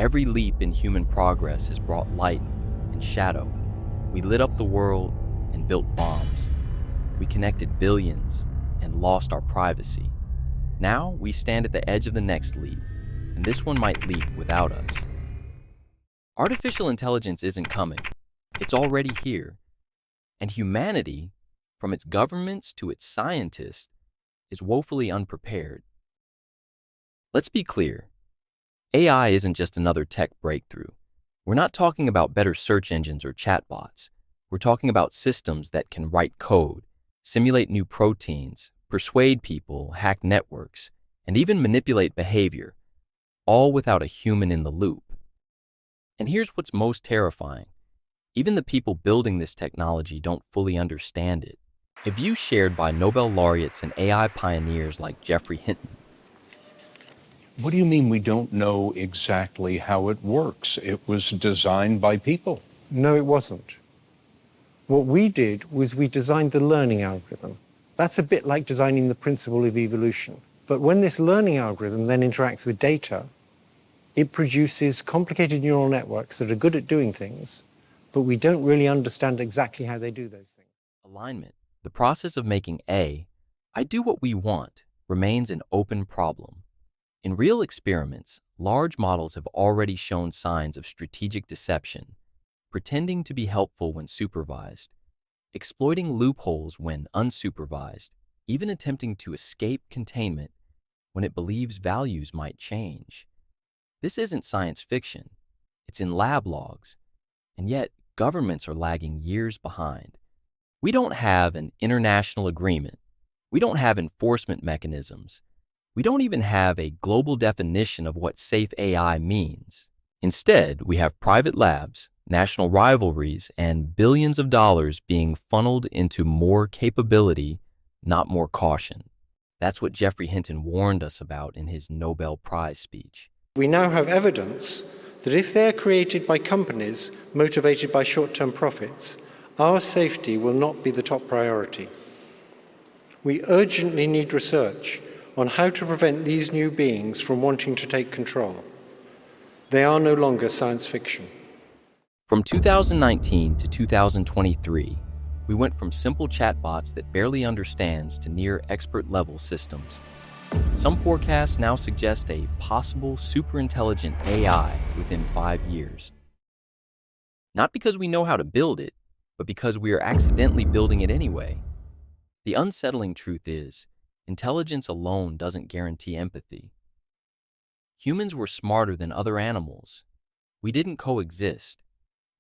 Every leap in human progress has brought light and shadow. We lit up the world and built bombs. We connected billions and lost our privacy. Now we stand at the edge of the next leap, and this one might leap without us. Artificial intelligence isn't coming. It's already here. And humanity, from its governments to its scientists, is woefully unprepared. Let's be clear. AI isn't just another tech breakthrough. We're not talking about better search engines or chatbots. We're talking about systems that can write code, simulate new proteins, persuade people, hack networks, and even manipulate behavior, all without a human in the loop. And here's what's most terrifying. Even the people building this technology don't fully understand it. A view shared by Nobel laureates and AI pioneers like Geoffrey Hinton. What do you mean we don't know exactly how it works? It was designed by people. No, it wasn't. What we did was we designed the learning algorithm. That's a bit like designing the principle of evolution. But when this learning algorithm then interacts with data, it produces complicated neural networks that are good at doing things, but we don't really understand exactly how they do those things. Alignment, the process of making I do what we want, remains an open problem. In real experiments, large models have already shown signs of strategic deception, pretending to be helpful when supervised, exploiting loopholes when unsupervised, even attempting to escape containment when it believes values might change. This isn't science fiction. It's in lab logs. And yet, governments are lagging years behind. We don't have an international agreement. We don't have enforcement mechanisms. We don't even have a global definition of what safe AI means. Instead, we have private labs, national rivalries, and billions of dollars being funneled into more capability, not more caution. That's what Geoffrey Hinton warned us about in his Nobel Prize speech. We now have evidence that if they are created by companies motivated by short-term profits, our safety will not be the top priority. We urgently need research on how to prevent these new beings from wanting to take control. They are no longer science fiction. From 2019 to 2023, we went from simple chatbots that barely understands to near expert-level systems. Some forecasts now suggest a possible superintelligent AI within 5 years. Not because we know how to build it, but because we are accidentally building it anyway. The unsettling truth is, intelligence alone doesn't guarantee empathy. Humans were smarter than other animals. We didn't coexist.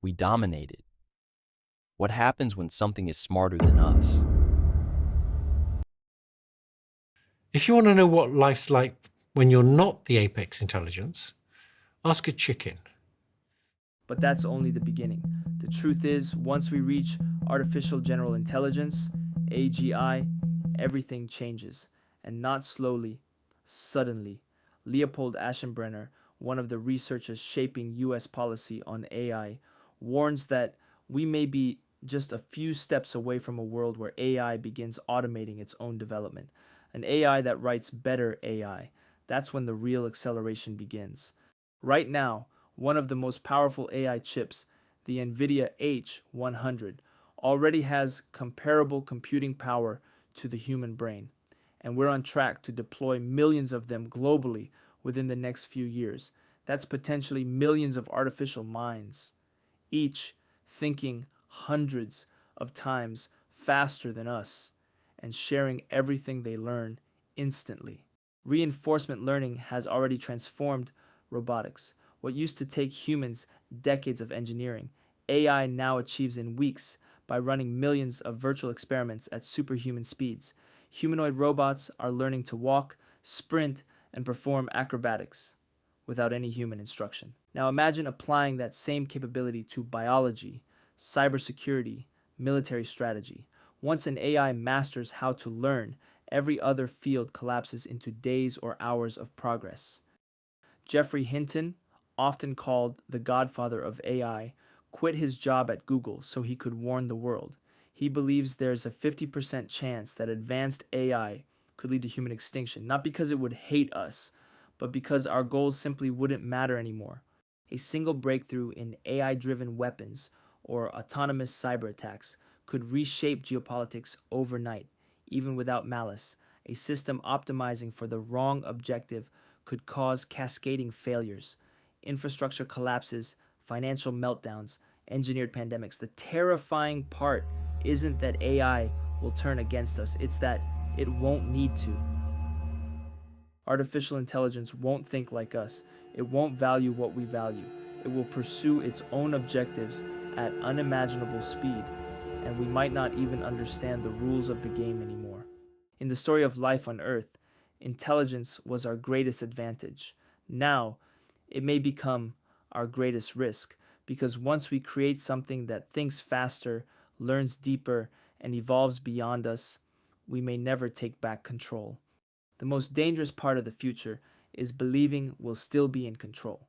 We dominated. What happens when something is smarter than us? If you want to know what life's like when you're not the apex intelligence, ask a chicken. But that's only the beginning. The truth is, once we reach artificial general intelligence, AGI, everything changes. And not slowly, suddenly. Leopold Aschenbrenner, one of the researchers shaping US policy on AI, warns that we may be just a few steps away from a world where AI begins automating its own development. An AI that writes better AI. That's when the real acceleration begins. Right now, one of the most powerful AI chips, the NVIDIA H100, already has comparable computing power to the human brain, and we're on track to deploy millions of them globally within the next few years. That's potentially millions of artificial minds, each thinking hundreds of times faster than us and sharing everything they learn instantly. Reinforcement learning has already transformed robotics. What used to take humans decades of engineering, AI now achieves in weeks by running millions of virtual experiments at superhuman speeds. Humanoid robots are learning to walk, sprint, and perform acrobatics without any human instruction. Now imagine applying that same capability to biology, cybersecurity, military strategy. Once an AI masters how to learn, every other field collapses into days or hours of progress. Geoffrey Hinton, often called the godfather of AI, quit his job at Google so he could warn the world. He believes there's a 50% chance that advanced AI could lead to human extinction, not because it would hate us, but because our goals simply wouldn't matter anymore. A single breakthrough in AI-driven weapons or autonomous cyber attacks could reshape geopolitics overnight, even without malice. A system optimizing for the wrong objective could cause cascading failures, infrastructure collapses, financial meltdowns, engineered pandemics. The terrifying part isn't that AI will turn against us, it's that it won't need to. Artificial intelligence won't think like us. It won't value what we value. It will pursue its own objectives at unimaginable speed, and we might not even understand the rules of the game anymore. In the story of life on Earth, intelligence was our greatest advantage. Now, it may become our greatest risk, because once we create something that thinks faster, learns deeper, and evolves beyond us, we may never take back control. The most dangerous part of the future is believing we'll still be in control.